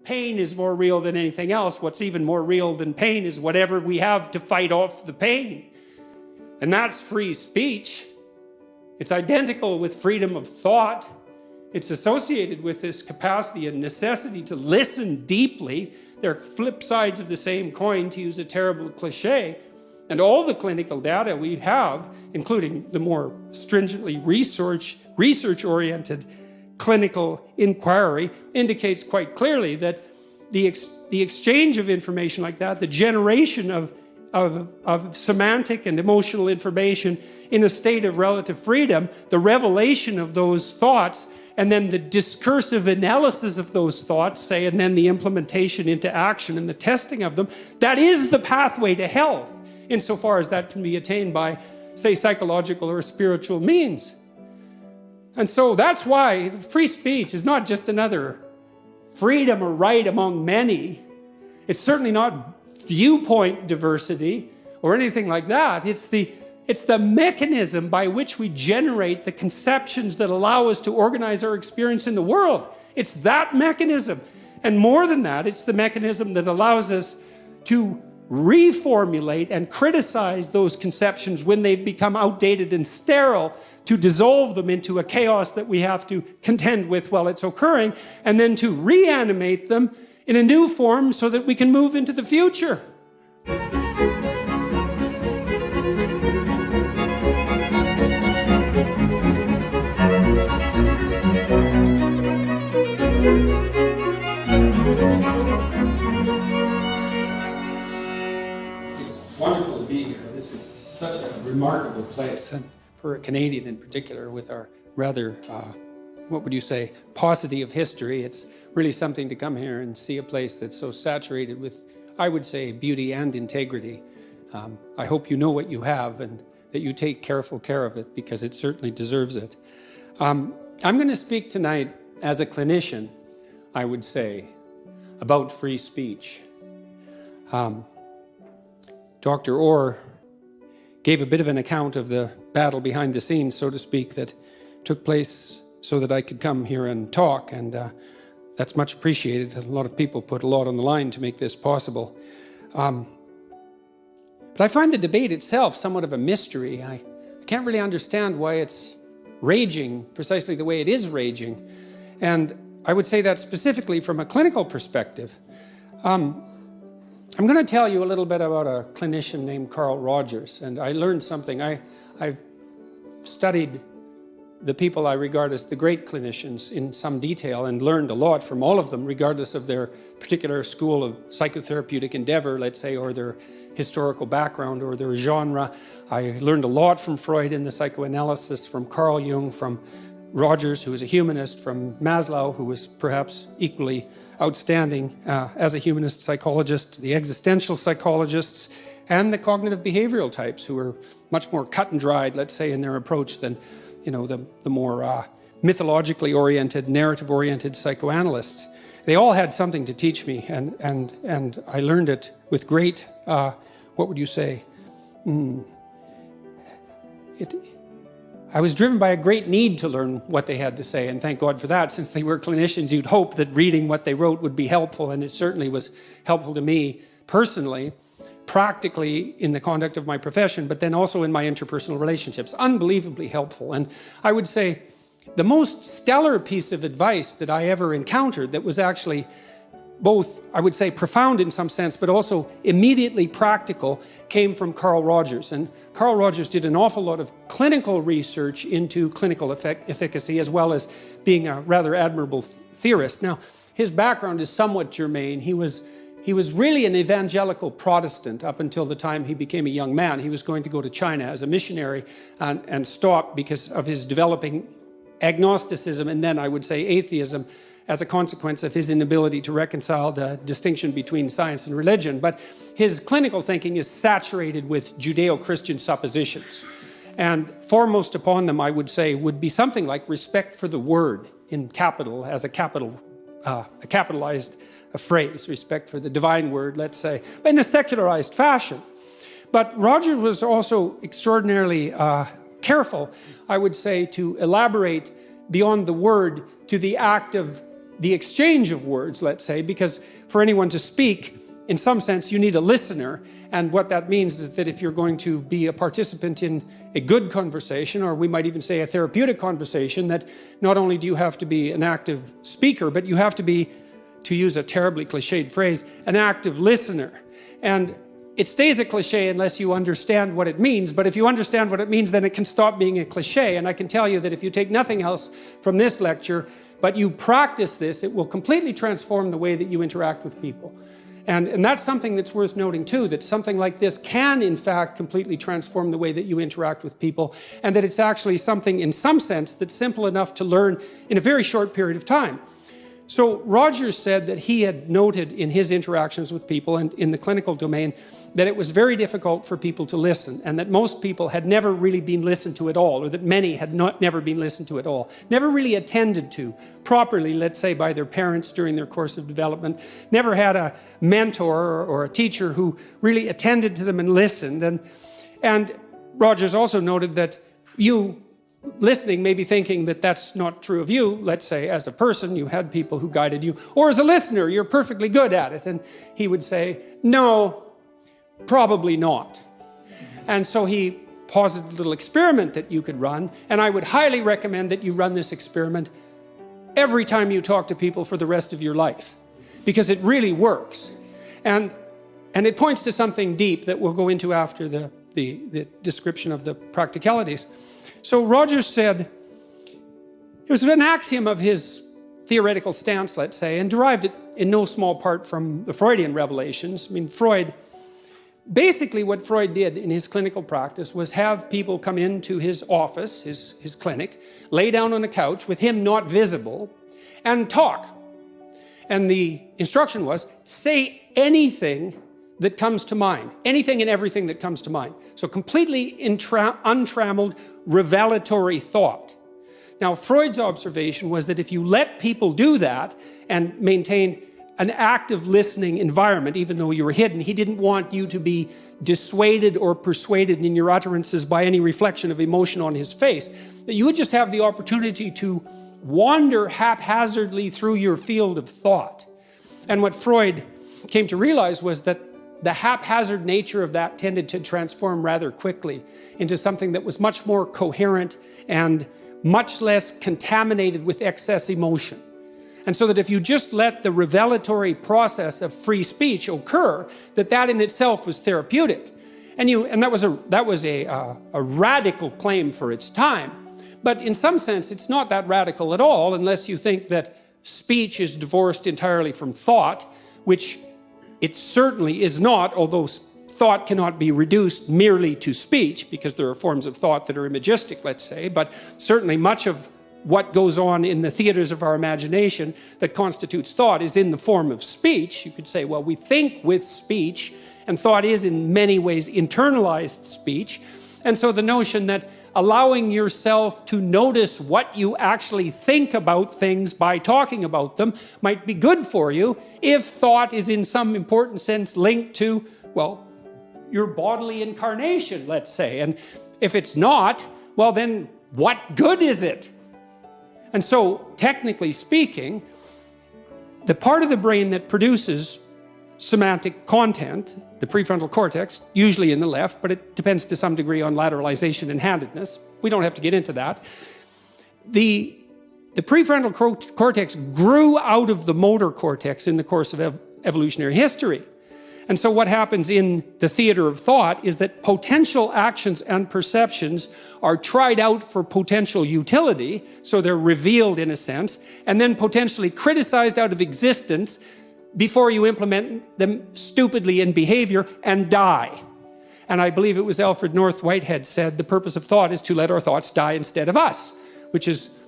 pain is more real than anything else. What's even more real than pain is whatever we have to fight off the pain. And that's free speech. It's identical with freedom of thought. It's associated with this capacity and necessity to listen deeply. They're flip sides of the same coin, to use a terrible cliche. And all the clinical data we have, including the more stringently research-oriented clinical inquiry, indicates quite clearly that the exchange of information like that, the generation of semantic and emotional information in a state of relative freedom, the revelation of those thoughts, and then the discursive analysis of those thoughts, say, and then the implementation into action and the testing of them, that is the pathway to health, insofar as that can be attained by, say, psychological or spiritual means. And so that's why free speech is not just another freedom or right among many. It's certainly not viewpoint diversity or anything like that. It's the mechanism by which we generate the conceptions that allow us to organize our experience in the world. It's that mechanism. And more than that, it's the mechanism that allows us to reformulate and criticize those conceptions when they've become outdated and sterile, to dissolve them into a chaos that we have to contend with while it's occurring, and then to reanimate them in a new form so that we can move into the future. It's wonderful to be here. This is such a remarkable place, and for a Canadian in particular, with our rather, what would you say, paucity of history. It's really something to come here and see a place that's so saturated with, I would say, beauty and integrity. I hope you know what you have and that you take careful care of it, because it certainly deserves it. I'm going to speak tonight as a clinician, I would say, about free speech. Dr. Orr gave a bit of an account of the battle behind the scenes, so to speak, that took place so that I could come here and talk, and that's much appreciated. A lot of people put a lot on the line to make this possible. But I find the debate itself somewhat of a mystery. I can't really understand why it's raging precisely the way it is raging. And I would say that specifically from a clinical perspective. I'm going to tell you a little bit about a clinician named Carl Rogers, and I learned something. I've studied the people I regard as the great clinicians in some detail and learned a lot from all of them, regardless of their particular school of psychotherapeutic endeavor, let's say, or their historical background or their genre. I learned a lot from Freud in the psychoanalysis, from Carl Jung, from Rogers, who was a humanist, from Maslow, who was perhaps equally outstanding as a humanist psychologist, the existential psychologists, and the cognitive behavioral types, who were much more cut and dried, let's say, in their approach than, you know, the more mythologically oriented, narrative-oriented psychoanalysts. They all had something to teach me, and I learned it with great, what would you say? I was driven by a great need to learn what they had to say, and thank God for that. Since they were clinicians, you'd hope that reading what they wrote would be helpful, and it certainly was helpful to me personally, practically in the conduct of my profession, but then also in my interpersonal relationships. Unbelievably helpful. And I would say the most stellar piece of advice that I ever encountered that was actually both, I would say, profound in some sense, but also immediately practical, came from Carl Rogers. And Carl Rogers did an awful lot of clinical research into clinical efficacy, as well as being a rather admirable theorist. Now, his background is somewhat germane. He was really an evangelical Protestant up until the time he became a young man. He was going to go to China as a missionary and stopped because of his developing agnosticism, and then I would say atheism, as a consequence of his inability to reconcile the distinction between science and religion. But his clinical thinking is saturated with Judeo-Christian suppositions. And foremost upon them, I would say, would be something like respect for the word in capital, as a capitalized phrase, respect for the divine word, let's say, in a secularized fashion. But Roger was also extraordinarily careful, I would say, to elaborate beyond the word to the act of the exchange of words, let's say, because for anyone to speak, in some sense, you need a listener. And what that means is that if you're going to be a participant in a good conversation, or we might even say a therapeutic conversation, that not only do you have to be an active speaker, but you have to be, to use a terribly cliched phrase, an active listener. And it stays a cliche unless you understand what it means, but if you understand what it means, then it can stop being a cliche. And I can tell you that if you take nothing else from this lecture, but you practice this, it will completely transform the way that you interact with people. And that's something that's worth noting too, that something like this can in fact completely transform the way that you interact with people, and that it's actually something in some sense that's simple enough to learn in a very short period of time. So Rogers said that he had noted in his interactions with people and in the clinical domain that it was very difficult for people to listen, and that most people had never really been listened to at all, or that many had never been listened to at all, never really attended to properly, let's say by their parents during their course of development, never had a mentor or a teacher who really attended to them and listened. And Rogers also noted that you listening may be thinking that that's not true of you. Let's say as a person you had people who guided you, or as a listener you're perfectly good at it. And he would say, no, probably not. And so he posited a little experiment that you could run, and I would highly recommend that you run this experiment every time you talk to people for the rest of your life, because it really works. And it points to something deep that we'll go into after the description of the practicalities. So Rogers said, it was an axiom of his theoretical stance, let's say, and derived it in no small part from the Freudian revelations. I mean, basically what Freud did in his clinical practice was have people come into his office, his clinic, lay down on a couch with him not visible, and talk. And the instruction was, say anything that comes to mind, anything and everything that comes to mind. So completely untrammeled, revelatory thought. Now, Freud's observation was that if you let people do that and maintain an active listening environment, even though you were hidden, he didn't want you to be dissuaded or persuaded in your utterances by any reflection of emotion on his face, that you would just have the opportunity to wander haphazardly through your field of thought. And what Freud came to realize was that the haphazard nature of that tended to transform rather quickly into something that was much more coherent and much less contaminated with excess emotion. And so that if you just let the revelatory process of free speech occur, that in itself was therapeutic. And that was a radical claim for its time. But in some sense, it's not that radical at all, unless you think that speech is divorced entirely from thought, which it certainly is not, although thought cannot be reduced merely to speech, because there are forms of thought that are imagistic, let's say, but certainly much of what goes on in the theaters of our imagination that constitutes thought is in the form of speech. You could say, well, we think with speech, and thought is in many ways internalized speech. And so the notion that allowing yourself to notice what you actually think about things by talking about them might be good for you if thought is in some important sense linked to, well, your bodily incarnation, let's say. And if it's not, well then what good is it? And so, technically speaking, the part of the brain that produces semantic content, the prefrontal cortex, usually in the left, but it depends to some degree on lateralization and handedness. We don't have to get into that. The prefrontal cortex grew out of the motor cortex in the course of evolutionary history. And so what happens in the theater of thought is that potential actions and perceptions are tried out for potential utility, so they're revealed in a sense, and then potentially criticized out of existence before you implement them stupidly in behavior and die. And I believe it was Alfred North Whitehead said, the purpose of thought is to let our thoughts die instead of us, which is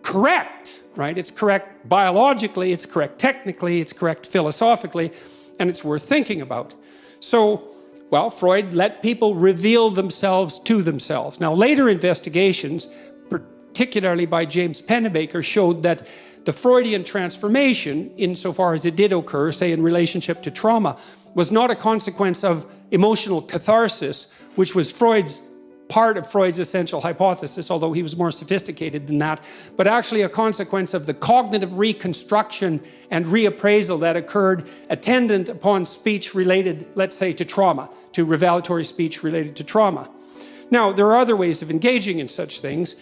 correct, right? It's correct biologically, it's correct technically, it's correct philosophically, and it's worth thinking about. So, well, Freud let people reveal themselves to themselves. Now, later investigations, particularly by James Pennebaker, showed that the Freudian transformation, insofar as it did occur, say in relationship to trauma, was not a consequence of emotional catharsis, which was Freud's part of Freud's essential hypothesis, although he was more sophisticated than that, but actually a consequence of the cognitive reconstruction and reappraisal that occurred attendant upon speech related, let's say, to trauma, to revelatory speech related to trauma. Now, there are other ways of engaging in such things.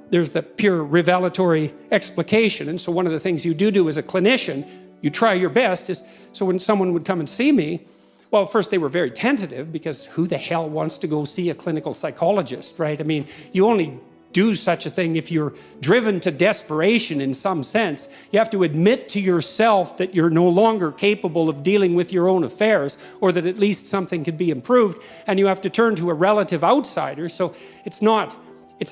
There's the pure revelatory explication, and so one of the things you do as a clinician, you try your best, is so when someone would come and see me, well, first they were very tentative, because who the hell wants to go see a clinical psychologist, right? I mean, you only do such a thing if you're driven to desperation in some sense. You have to admit to yourself that you're no longer capable of dealing with your own affairs, or that at least something could be improved, and you have to turn to a relative outsider. So it's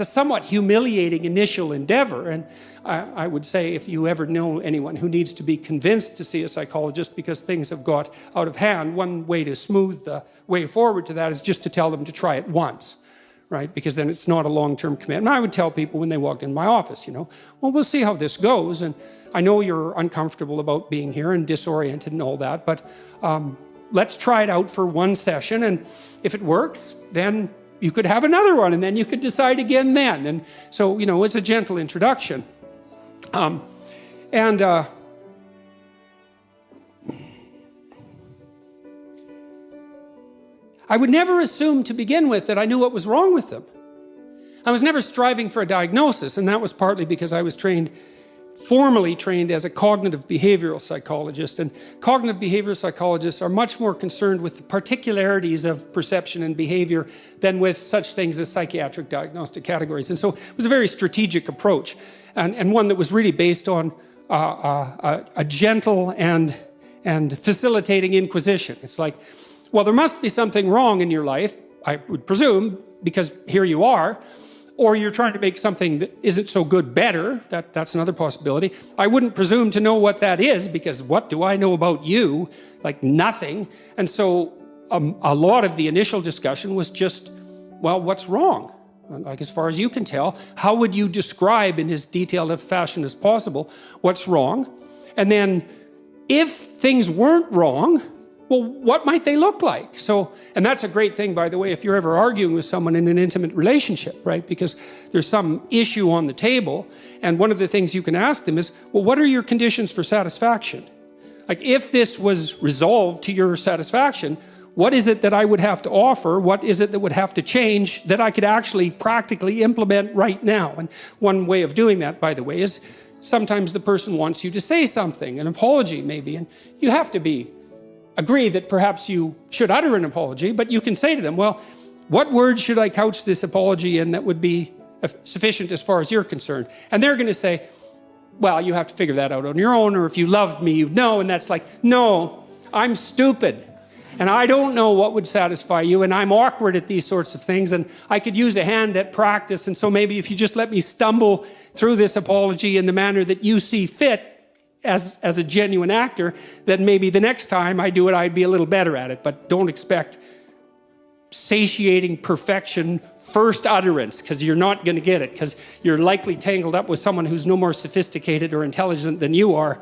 a somewhat humiliating initial endeavor, and I would say if you ever know anyone who needs to be convinced to see a psychologist because things have got out of hand, one way to smooth the way forward to that is just to tell them to try it once, right? Because then it's not a long-term commitment. I would tell people when they walked in my office, well, we'll see how this goes, and I know you're uncomfortable about being here and disoriented and all that, but let's try it out for one session, and if it works, then you could have another one, and then you could decide again then. And so, it's a gentle introduction. I would never assume to begin with that I knew what was wrong with them. I was never striving for a diagnosis, and that was partly because I was formally trained as a cognitive behavioral psychologist, and cognitive behavioral psychologists are much more concerned with the particularities of perception and behavior than with such things as psychiatric diagnostic categories. And so it was a very strategic approach, and one that was really based on a gentle and facilitating inquisition. It's like, well, there must be something wrong in your life, I would presume, because here you are, or you're trying to make something that isn't so good better. That's another possibility. I wouldn't presume to know what that is, because what do I know about you? Like nothing. And so a lot of the initial discussion was just, well, what's wrong? Like, as far as you can tell, how would you describe in as detailed a fashion as possible what's wrong? And then if things weren't wrong, well, what might they look like? And that's a great thing, by the way, if you're ever arguing with someone in an intimate relationship, right? Because there's some issue on the table, and one of the things you can ask them is, well, what are your conditions for satisfaction? Like, if this was resolved to your satisfaction, what is it that I would have to offer? What is it that would have to change that I could actually practically implement right now? And one way of doing that, by the way, is sometimes the person wants you to say something, an apology maybe, and you have to agree that perhaps you should utter an apology, but you can say to them, well, what words should I couch this apology in that would be sufficient as far as you're concerned? And they're going to say, well, you have to figure that out on your own, or if you loved me, you'd know. And that's like, no, I'm stupid, and I don't know what would satisfy you, and I'm awkward at these sorts of things, and I could use a hand at practice, and so maybe if you just let me stumble through this apology in the manner that you see fit, as a genuine actor, then maybe the next time I do it, I'd be a little better at it. But don't expect satiating perfection first utterance, because you're not going to get it, because you're likely tangled up with someone who's no more sophisticated or intelligent than you are.